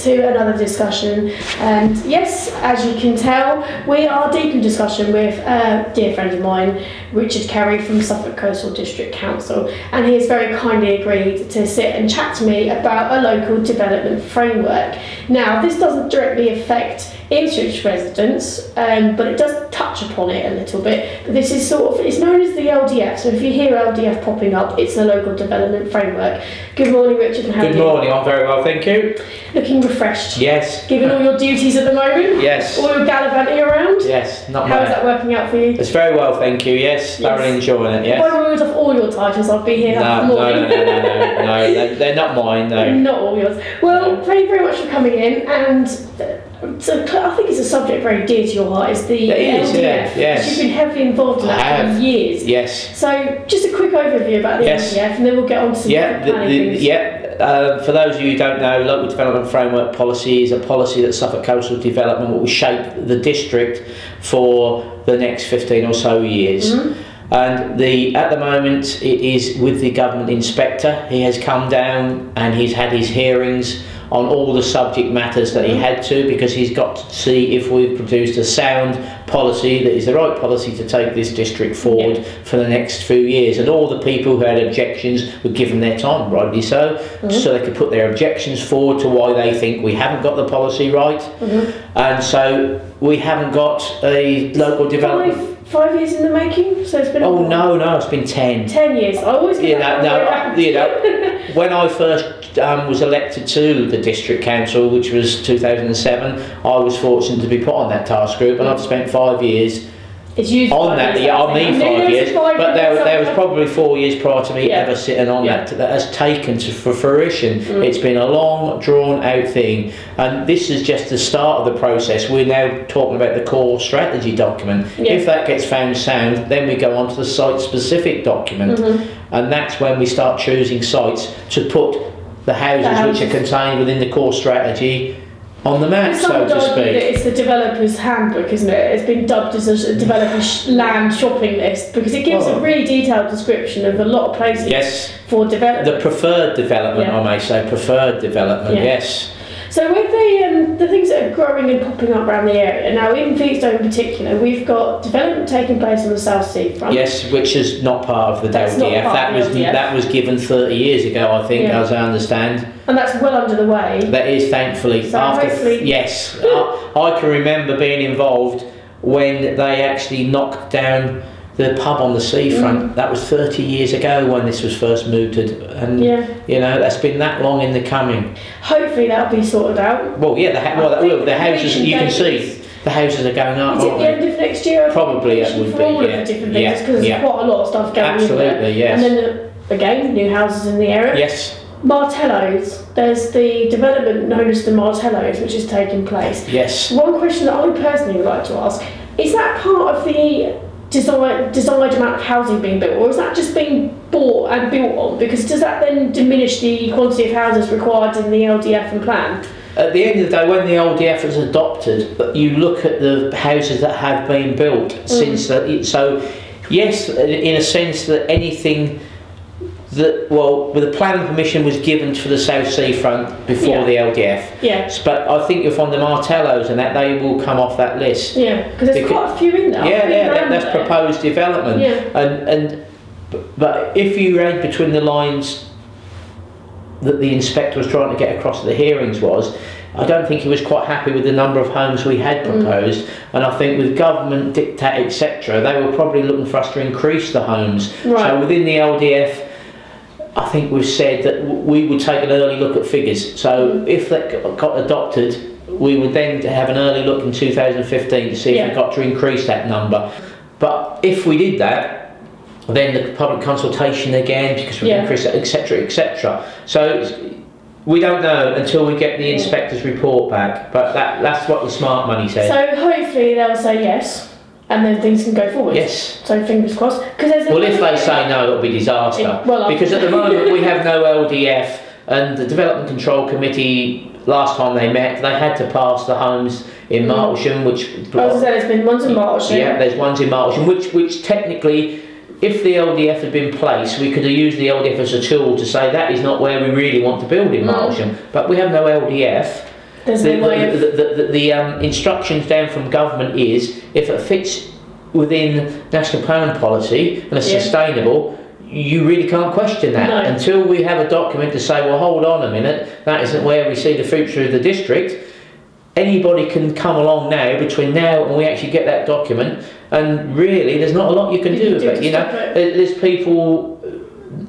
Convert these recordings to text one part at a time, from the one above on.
to another discussion, and yes, as you can tell, we are deep in discussion with a dear friend of mine, Richard Kerry from Suffolk Coastal District Council, and he has very kindly agreed to sit and chat to me about a local development framework. Now, this doesn't directly affect Ipswich residents, but it does touch upon it a little bit. But this is sort of, it's known as the L.D.F, so if you hear L.D.F popping up, it's the local development framework. Good morning, Richard, and how are you? Good morning, I'm very well, thank you. Looking refreshed? Yes. Given all your duties at the moment? Yes. All your gallivanting around? Yes, not How bad. is that working out for you? It's very well, thank you, yes. Thoroughly enjoying it, yes. If I removed off all your titles, I'd be here half the morning. No, they're not mine, no. Not all yours. Well, thank you very much for coming in, and so I think it's a subject very dear to your heart, is the L.D.F. Yes. You've been heavily involved in that for years. Yes. So just a quick overview about the L.D.F, and then we'll get on to some planning things. For those of you who don't know, Local Development Framework Policy is a policy that Suffolk Coastal Development will shape the district for the next 15 or so years. And at the moment it is with the government inspector. He has come down and he's had his hearings on all the subject matters that he had to, because he's got to see if we've produced a sound policy that is the right policy to take this district forward for the next few years. And all the people who had objections were given their time, rightly so, so they could put their objections forward to why they think we haven't got the policy right. And so we haven't got a local development. 5 years in the making, so it's been. Oh no, it's been 10. 10 years. I always get when I first was elected to the district council, which was 2007, I was fortunate to be put on that task group, and I've spent 5 years. It's used on that. I mean 5 years, but there was probably 4 years prior to me ever sitting on that has taken for fruition. It's been a long, drawn-out thing, and this is just the start of the process. We're now talking about the core strategy document. If that gets found sound, then we go on to the site-specific document, and that's when we start choosing sites to put the houses which are contained within the core strategy on the map, so to speak. It's the developer's handbook, isn't it? It's been dubbed as a developer's land shopping list, because it gives a really detailed description of a lot of places for development. The preferred development, I may say, preferred development, yes. So with the things that are growing and popping up around the area, now in Folkestone in particular, we've got development taking place on the South Sea front. Yes, which is not part of the L.D.F. That was given 30 years ago, I think, as I understand. And that's well under the way. That is, thankfully. So hopefully. Yes, I can remember being involved when they actually knocked down the pub on the seafront. That was 30 years ago when this was first mooted, and you know, that's been that long in the coming. Hopefully that'll be sorted out. Well, yeah, the houses, you can see the houses are going up. Is it the end of next year? Probably it would be. All of the different things, because there's quite a lot of stuff going in there. Absolutely, yes. And then again, new houses in the area. Yes. Martellos, there's the development known as the Martellos, which is taking place. Yes. One question that I personally would like to ask, is that part of the desired amount of housing being built, or is that just being bought and built on? Because does that then diminish the quantity of houses required in the L.D.F and plan? At the end of the day, when the L.D.F is adopted, you look at the houses that have been built since that. So, yes, in a sense that anything that, well, the planning permission was given for the South Sea front before the L.D.F. Yes. But I think you'll find the Martellos and that they will come off that list. Yeah, because there's quite a few in there. That's proposed development. Yeah. But if you read between the lines that the inspector was trying to get across at the hearings was, I don't think he was quite happy with the number of homes we had proposed, and I think with government diktat, etc., they were probably looking for us to increase the homes. Right. So within the L.D.F, I think we've said that we would take an early look at figures. So if that got adopted, we would then have an early look in 2015 to see if we got to increase that number. But if we did that, then the public consultation again, because we increase it, etc., etc. So we don't know until we get the inspector's report back, but that's what the smart money says. So hopefully they'll say yes, and then things can go forward. Yes. So fingers crossed. Well, if they say no, it'll be disaster. Because at the moment we have no L.D.F, and the Development Control Committee, last time they met, they had to pass the homes in Martlesham, which... As I said, there's been ones in Martlesham. Yeah, there's ones in Martlesham, which technically, if the L.D.F had been placed, we could have used the L.D.F as a tool to say that is not where we really want to build in Martlesham. But we have no L.D.F, There's no way of... The instructions down from government is, if it fits within national planning policy and it's sustainable, you really can't question that until we have a document to say, well, hold on a minute, that isn't where we see the future of the district. Anybody can come along now, between now and we actually get that document, and really there's not a lot you can do with it. You know, there's people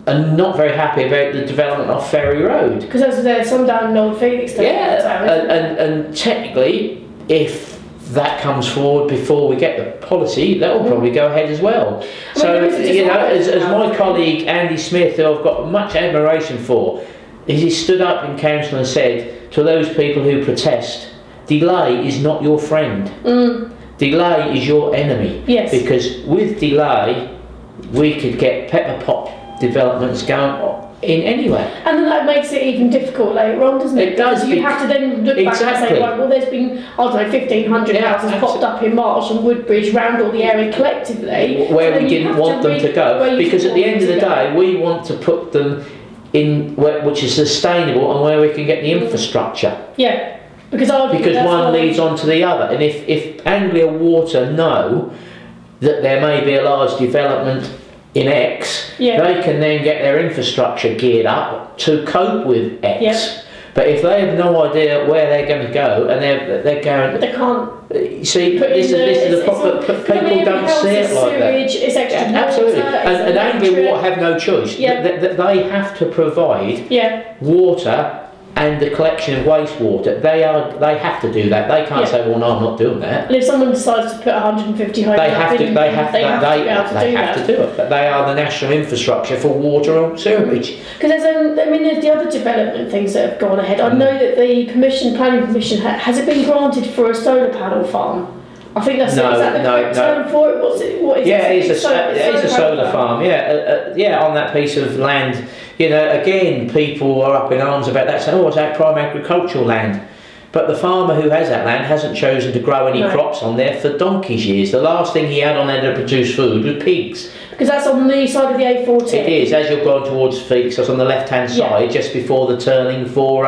are not very happy about the development of Ferry Road. Because there's some down in Old Felix. And technically, if that comes forward before we get the policy, that will probably go ahead as well. So, you know, as my colleague Andy Smith, who I've got much admiration for, he stood up in council and said to those people who protest, delay is not your friend. Delay is your enemy. Yes. Because with delay, we could get pepper pot developments going in anywhere. And then that makes it even difficult later on, doesn't it? It does. Because you have to then look back and say, right, well, there's been, I don't know, 1,500 houses popped up in Marsh and Woodbridge round all the area collectively. Where we didn't want them to go. Because at the end of the day, we want to put them in which is sustainable and where we can get the infrastructure. Yeah. Because one leads on to the other. And if Anglia Water know that there may be a large development in X, they can then get their infrastructure geared up to cope with X. But if they have no idea where they're going to go and they're going, they can't. See, this is the problem. People don't see it like that. It's extra absolutely. Water, and Anglia Water have no choice. They have to provide water and the collection of wastewater. They have to do that. They can't say, well, no, I'm not doing that. And if someone decides to put 150 homes they have to do it. But they are the national infrastructure for water and sewerage. Because there's the other development things that have gone ahead. I know that the planning permission has it been granted for a solar panel farm? I think that's is that the correct term for it? What is it? It is a solar farm. On that piece of land. You know, again, people are up in arms about that, saying, oh, it's our prime agricultural land. But the farmer who has that land hasn't chosen to grow any crops on there for donkey's years. The last thing he had on there to produce food was pigs. Because that's on the side of the A14. It is, as you're going towards Felix, that's on the left-hand side, just before the turning for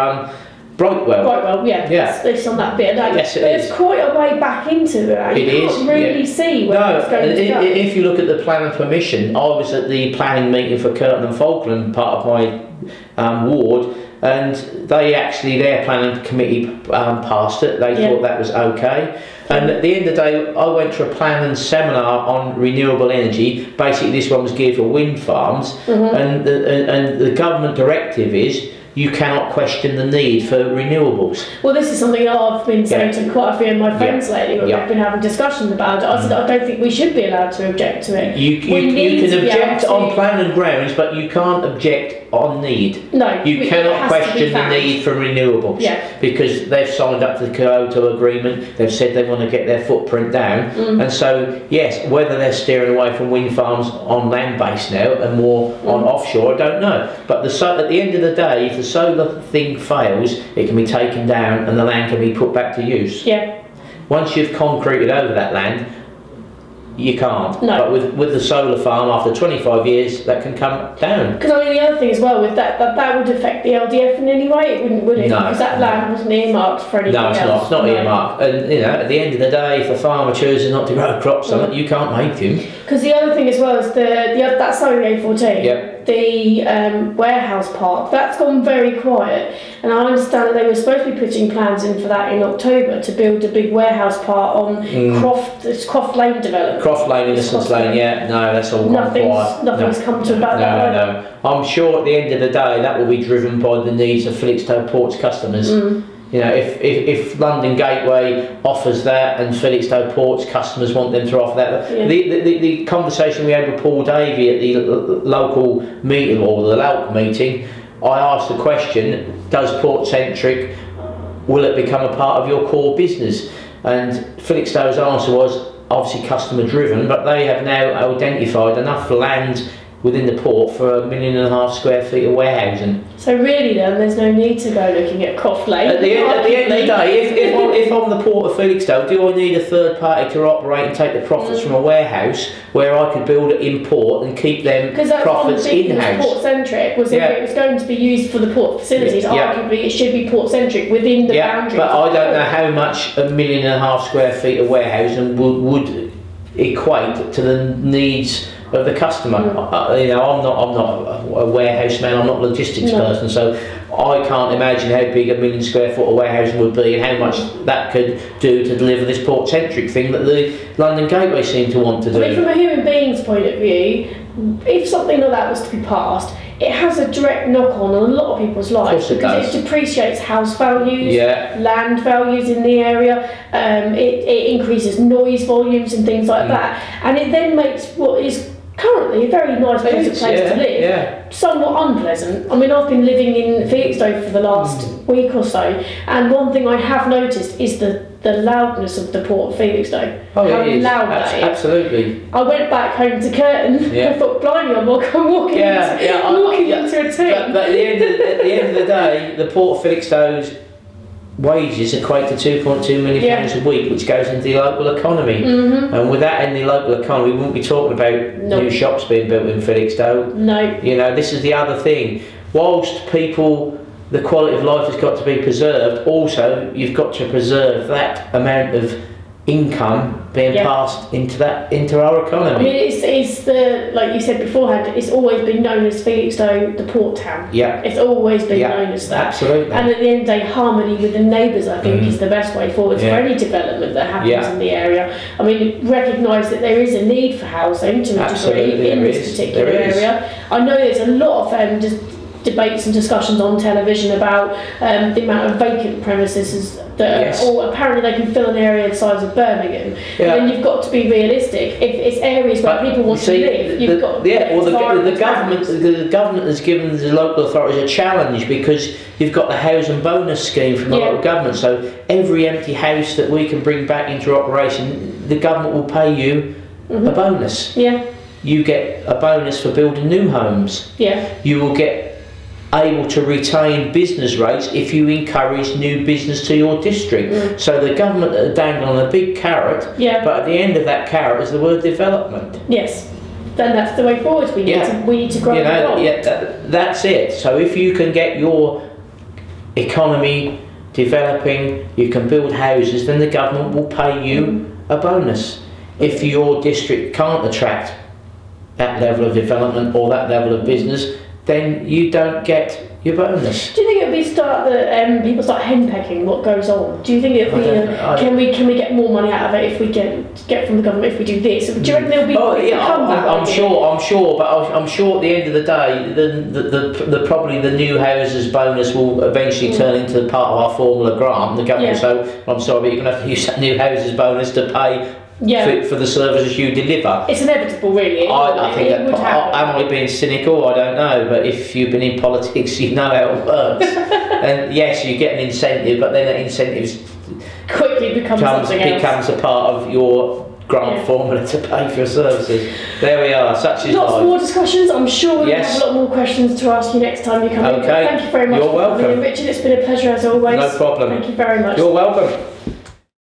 Brightwell. It's on that bit. Yes, it is. It's quite a way back into it. You can't really see where it's going to go. If you look at the planning permission, I was at the planning meeting for Curtin and Falkland, part of my ward, and their planning committee passed it. They thought that was okay. And at the end of the day, I went to a planning seminar on renewable energy. Basically, this one was geared for wind farms, and the government directive is you cannot question the need for renewables. Well, this is something I've been saying to quite a few of my friends lately when we've been having discussions about it. I said, I don't think we should be allowed to object to it. You can object on planning grounds, but you can't object on need. No. You cannot question the need for renewables. Because they've signed up to the Kyoto Agreement, they've said they want to get their footprint down. And so, yes, whether they're steering away from wind farms on land-based now and more on offshore, I don't know. But at the end of the day, if the solar thing fails, it can be taken down and the land can be put back to use. Once you've concreted over that land, you can't. But with the solar farm, after 25 years, that can come down. Because the other thing as well with that would affect the L.D.F in any way. It wouldn't, would it? No. Because that land wasn't earmarked for anything else. No, it's not earmarked. And at the end of the day, if a farmer chooses not to grow crops on it, you can't make him. Because the other thing as well is that side of the A14. The warehouse park, that's gone very quiet, and I understand that they were supposed to be putting plans in for that in October to build a big warehouse park on Croft Lane development. Croft Lane, Innocence Lane, that's all gone quiet. Nothing's come to about that. No. I'm sure at the end of the day that will be driven by the needs of Felixstowe Port's customers. You know, if London Gateway offers that and Felixstowe Port's customers want them to offer that, the conversation we had with Paul Davey at the local meeting or the LALC meeting, I asked the question, does Port Centric, will it become a part of your core business? And Felixstowe's answer was obviously customer driven, but they have now identified enough land within the port for 1.5 million square feet of warehousing. So really then, there's no need to go looking at Croft Lane. At the end of the day, if I'm the Port of Felixstowe, do I need a third party to operate and take the profits from a warehouse where I could build it in port and keep them profits in-house? Port centric was if it was going to be used for the port facilities. Arguably, it should be port centric within the boundaries. But I don't know how much 1.5 million square feet of warehousing would equate to the needs of the customer. You know, I'm not a warehouse man. I'm not a logistics person, so I can't imagine how big 1 million square foot of warehousing would be and how much that could do to deliver this port centric thing that the London Gateway seem to want to do. I mean, from a human being's point of view, if something like that was to be passed, it has a direct knock-on a lot of people's lives because it depreciates house values, land values in the area, it increases noise volumes and things like that, and it then makes what is currently a very nice place to live somewhat unpleasant. I mean, I've been living in Felixstowe for the last week or so, and one thing I have noticed is the loudness of the Port of Felixstowe. How loud that is. Absolutely. I went back home to Curtin. I thought, blimey, I'm walking into a team. But at the end of the day, the Port of Felixstowe's wages equate to £2.2 million a week, which goes into the local economy. And with that in the local economy, we wouldn't be talking about new shops being built in Felixstowe. No. You know, this is the other thing. Whilst the quality of life has got to be preserved, also you've got to preserve that amount of income being passed into our economy. I mean, it's like you said beforehand, it's always been known as Felixstowe, the port town. It's always been known as that. Absolutely. And at the end of the day, harmony with the neighbours, I think, is the best way forward for any development that happens in the area. I mean, recognise that there is a need for housing to a degree in this particular area. I know there's a lot of just debates and discussions on television about the amount of vacant premises that or apparently they can fill an area the size of Birmingham. And then you've got to be realistic. If it's areas where people want to live, you've got the government has given the local authorities a challenge because you've got the housing bonus scheme from the local government. So every empty house that we can bring back into operation, the government will pay you a bonus. You get a bonus for building new homes. You will get able to retain business rates if you encourage new business to your district. So the government are dangling on a big carrot, but at the end of that carrot is the word development. Then that's the way forward. We need to grow. That's it. So if you can get your economy developing, you can build houses, then the government will pay you a bonus. If your district can't attract that level of development or that level of business, then you don't get your bonus. Do you think it'll be that people start henpecking what goes on? Do you think it'll be can we get more money out of it if we get from the government if we do this? Do you reckon there'll be I'm sure, but I'm sure at the end of the day, the probably the new houses bonus will eventually turn into part of our formula grant. The government so I'm sorry, but you're going to have to use that new houses bonus to pay for the services you deliver. It's inevitable, really. I think that am I being cynical? I don't know, but if you've been in politics, you know how it works. And yes, you get an incentive, but then that incentive quickly becomes a part of your grant formula to pay for your services. There we are. Such is life. Lots more discussions. I'm sure we'll have a lot more questions to ask you next time you come in. Thank you very much. You're welcome, Richard. It's been a pleasure as always. No problem. Thank you very much. You're welcome.